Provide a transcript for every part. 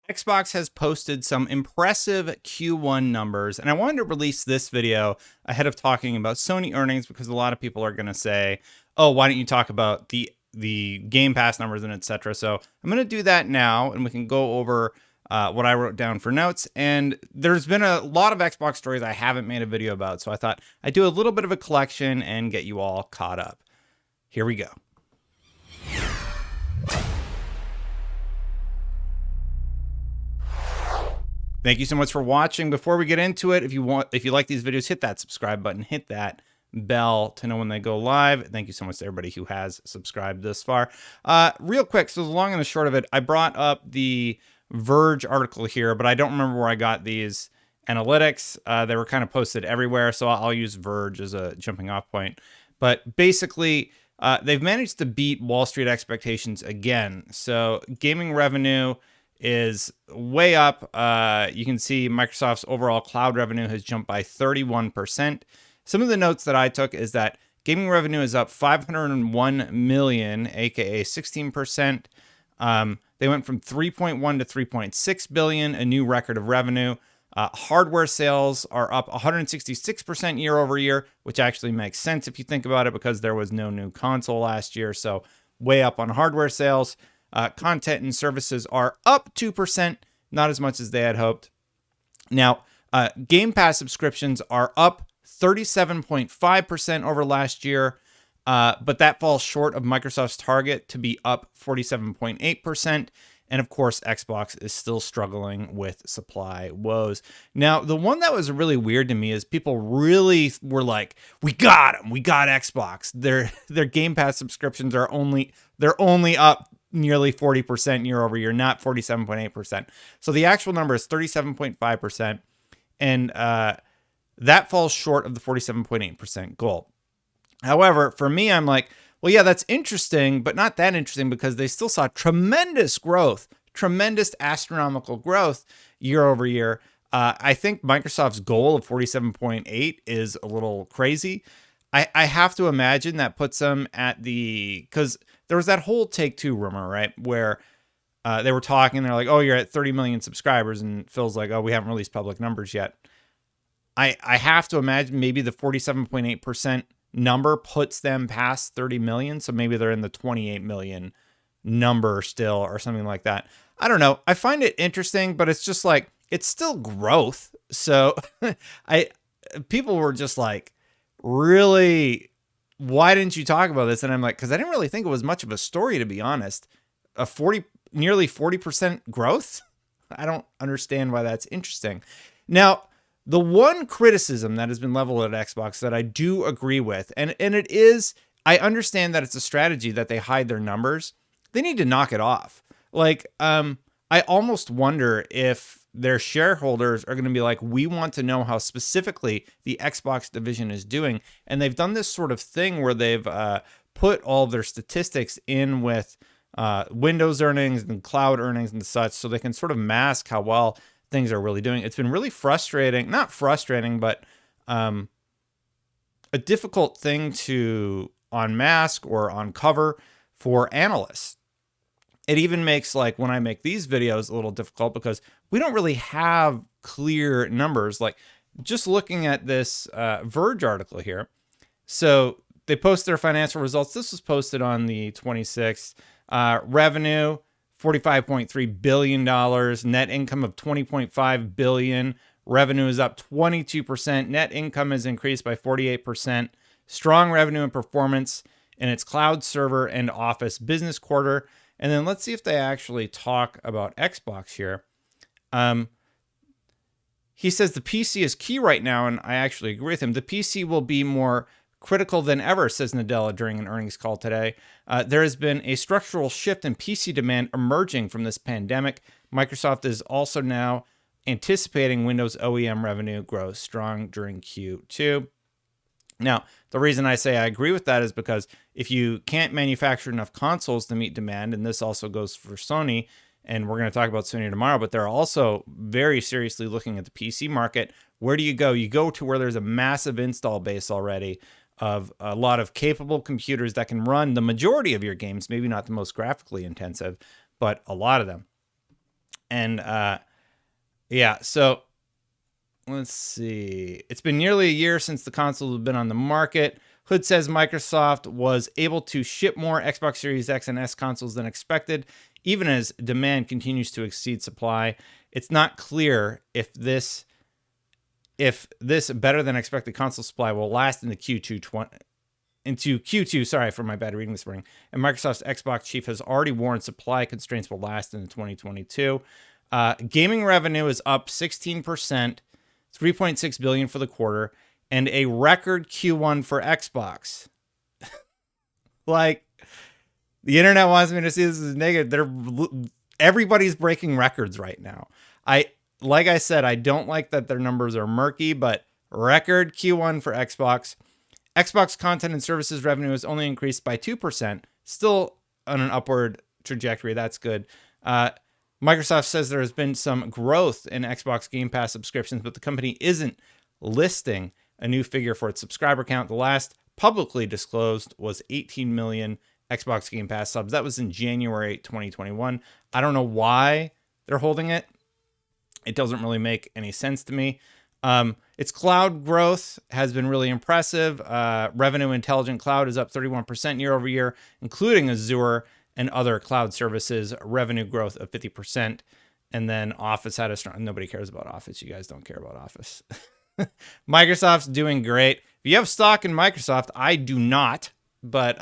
Xbox has posted some impressive Q1 numbers, and I wanted to release this video ahead of talking about Sony earnings because a lot of people are going to say, "Oh, why don't you talk about the Game Pass numbers and etc." So I'm going to do that now, and we can go over what I wrote down for notes. And there's been a lot of Xbox stories I haven't made a video about, so I thought I'd do a little bit of a collection and get you all caught up. Here we go. Thank you so much for watching. Before we get into it, if you like these videos, hit that subscribe button, hit that bell to know when they go live. Thank you so much to everybody who has subscribed this far. Real quick, so the long and the short of it, I brought up the Verge article here, but I don't remember where I got these analytics. They were kind of posted everywhere, so I'll use Verge as a jumping off point. But basically, they've managed to beat Wall Street expectations again. So gaming revenue is way up. You can see Microsoft's overall cloud revenue has jumped by 31%. Some of the notes that I took is that gaming revenue is up 501 million, aka 16%. They went from 3.1 to 3.6 billion, a new record of revenue. Hardware sales are up 166% year over year, which actually makes sense if you think about it because there was no new console last year. So way up on hardware sales. Content and services are up 2%, not as much as they had hoped. Now, Game Pass subscriptions are up 37.5% over last year, but that falls short of Microsoft's target to be up 47.8%. And of course, Xbox is still struggling with supply woes. Now, the one that was really weird to me is people really were like, "We got them. We got Xbox. Their Game Pass subscriptions are only up nearly 40% year over year, not 47.8%. So the actual number is 37.5%. And that falls short of the 47.8% goal. However, for me, I'm like, well, yeah, that's interesting, but not that interesting because they still saw tremendous growth, tremendous astronomical growth year over year. I think Microsoft's goal of 47.8 is a little crazy. I have to imagine that puts them at because there was that whole Take-Two rumor, right? Where they were talking, they're like, oh, you're at 30 million subscribers. And Phil's like, oh, we haven't released public numbers yet. I have to imagine maybe the 47.8% number puts them past 30 million. So maybe they're in the 28 million number still or something like that. I don't know. I find it interesting, but it's just like, it's still growth. So people were just like, really, why didn't you talk about this? And I'm like, because I didn't really think it was much of a story, to be honest. Nearly 40% growth. I don't understand why that's interesting. Now, the one criticism that has been leveled at Xbox that I do agree with, and it is, I understand that it's a strategy that they hide their numbers. They need to knock it off. Like, I almost wonder if their shareholders are going to be like, we want to know how specifically the Xbox division is doing. And they've done this sort of thing where they've put all of their statistics in with Windows earnings and cloud earnings and such, so they can sort of mask how well things are really doing. It's been really frustrating, not frustrating, but a difficult thing to unmask or uncover for analysts. It even makes, like, when I make these videos a little difficult because we don't really have clear numbers. Like, just looking at this Verge article here. So they post their financial results. This was posted on the 26th. Revenue, $45.3 billion. Net income of $20.5 billion. Revenue is up 22%. Net income has increased by 48%. Strong revenue and performance in its cloud server and office business quarter. And then let's see if they actually talk about Xbox here. He says the PC is key right now, and I actually agree with him. The PC will be more critical than ever, says Nadella during an earnings call today. There has been a structural shift in PC demand emerging from this pandemic. Microsoft is also now anticipating Windows OEM revenue growth strong during Q2. Now, the reason I say I agree with that is because if you can't manufacture enough consoles to meet demand, and this also goes for Sony, and we're going to talk about Sony tomorrow, but they're also very seriously looking at the PC market. Where do you go? You go to where there's a massive install base already of a lot of capable computers that can run the majority of your games, maybe not the most graphically intensive, but a lot of them. And yeah, so let's see. It's been nearly a year since the consoles have been on the market. Hood says Microsoft was able to ship more Xbox Series X and S consoles than expected, even as demand continues to exceed supply. It's not clear if this better than expected console supply will last into Q2. Sorry for my bad reading this morning. And Microsoft's Xbox chief has already warned supply constraints will last into 2022. Gaming revenue is up 16%, $3.6 billion for the quarter, and a record Q1 for Xbox. Like, the internet wants me to see this as negative. Everybody's breaking records right now. Like I said, I don't like that their numbers are murky, but record Q1 for Xbox. Xbox content and services revenue has only increased by 2%, still on an upward trajectory. That's good. Microsoft says there has been some growth in Xbox Game Pass subscriptions, but the company isn't listing a new figure for its subscriber count. The last publicly disclosed was 18 million Xbox Game Pass subs. That was in January 2021. I don't know why they're holding it. It doesn't really make any sense to me. Its cloud growth has been really impressive. Revenue Intelligent Cloud is up 31% year over year, including Azure and other cloud services. Revenue growth of 50%. And then Office had a strong... Nobody cares about Office. You guys don't care about Office. Microsoft's doing great. If you have stock in Microsoft, I do not. But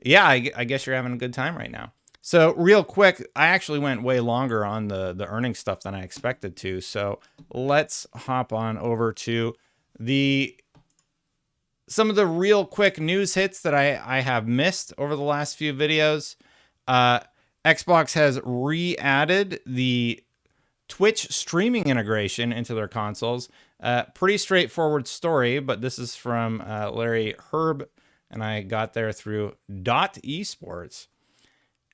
yeah, I guess you're having a good time right now. So real quick, I actually went way longer on the earnings stuff than I expected to. So let's hop on over to some of the real quick news hits that I have missed over the last few videos. Xbox has re-added the Twitch streaming integration into their consoles. Pretty straightforward story, but this is from Larry Herb, and I got there through .esports.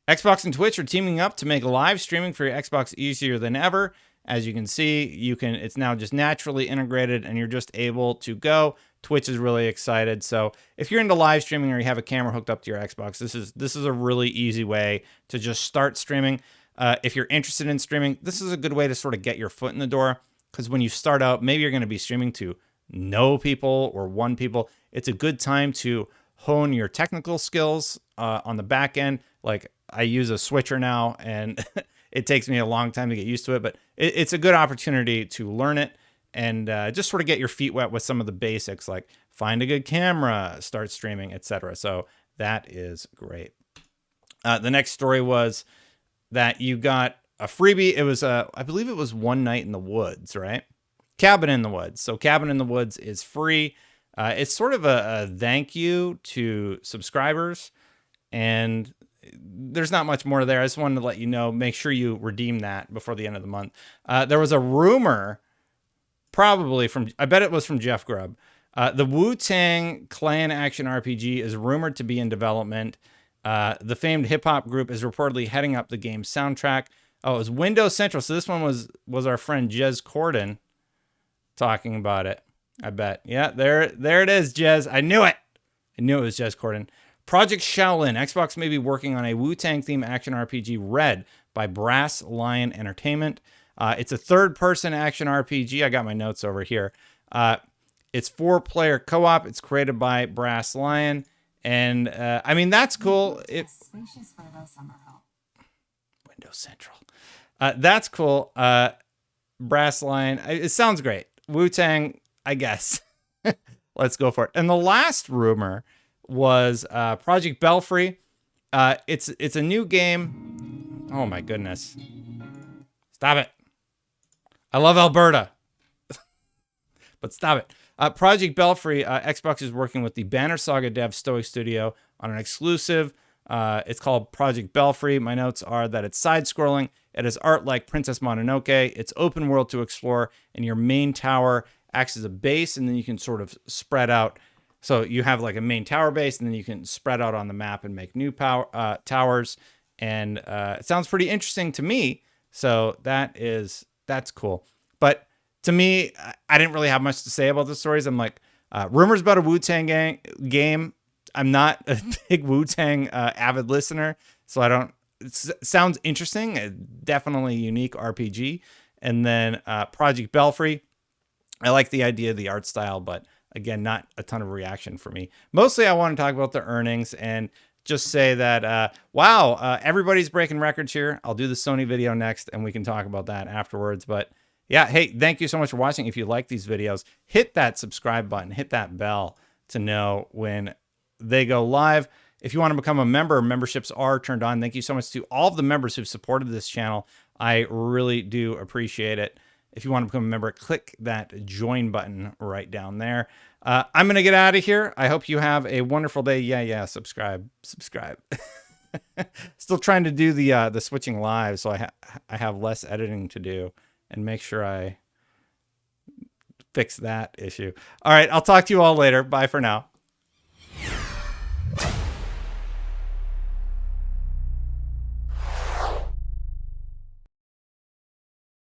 Xbox and Twitch are teaming up to make live streaming for your Xbox easier than ever. As you can see, it's now just naturally integrated and you're just able to go. Twitch is really excited. So if you're into live streaming or you have a camera hooked up to your Xbox, this is a really easy way to just start streaming. If you're interested in streaming, this is a good way to sort of get your foot in the door, because when you start out, maybe you're going to be streaming to no people or one people. It's a good time to hone your technical skills on the back end. Like, I use a switcher now, and it takes me a long time to get used to it, but it's a good opportunity to learn it and just sort of get your feet wet with some of the basics, like find a good camera, start streaming, etc. So that is great. The next story was that you got a freebie. It was, I believe it was One Night in the Woods, right? Cabin in the Woods. So Cabin in the Woods is free. It's sort of a thank you to subscribers, and there's not much more there. I just wanted to let you know, make sure you redeem that before the end of the month. There was a rumor, probably I bet it was from Jeff Grubb. The Wu-Tang Clan action RPG is rumored to be in development. The famed hip-hop group is reportedly heading up the game's soundtrack. Oh, it was Windows Central. So this one was our friend Jez Corden talking about it, I bet. Yeah, there it is, Jez. I knew it. I knew it was Jez Corden. Project Shaolin. Xbox may be working on a Wu-Tang theme action RPG read by Brass Lion Entertainment. It's a third-person action RPG. I got my notes over here. It's 4-player co-op. It's created by Brass Lion. And, I mean, that's cool. Windows Central. That's cool. Brass Lion. It sounds great. Wu-Tang, I guess. Let's go for it. And the last rumor was Project Belfry. It's a new game. Oh my goodness. Stop it. I love Alberta. But stop it. Project Belfry, Xbox is working with the Banner Saga dev Stoic Studio on an exclusive. It's called Project Belfry. My notes are that it's side-scrolling. It has art like Princess Mononoke. It's open world to explore, and your main tower acts as a base, and then you can sort of spread out. So you have like a main tower base, and then you can spread out on the map and make new towers. And it sounds pretty interesting to me. So that's cool. But to me, I didn't really have much to say about the stories. I'm like, rumors about a Wu-Tang game. I'm not a big Wu-Tang avid listener, so I don't sounds interesting. Definitely unique RPG. And then Project Belfry. I like the idea of the art style, but again, not a ton of reaction for me. Mostly I want to talk about the earnings and just say that, wow, everybody's breaking records here. I'll do the Sony video next and we can talk about that afterwards. But yeah, hey, thank you so much for watching. If you like these videos, hit that subscribe button, hit that bell to know when they go live. If you want to become a member, memberships are turned on. Thank you so much to all of the members who've supported this channel. I really do appreciate it. If you want to become a member, click that join button right down there. I'm going to get out of here. I hope you have a wonderful day. Yeah, subscribe. Still trying to do the switching live, so I have less editing to do and make sure I fix that issue. All right, I'll talk to you all later. Bye for now.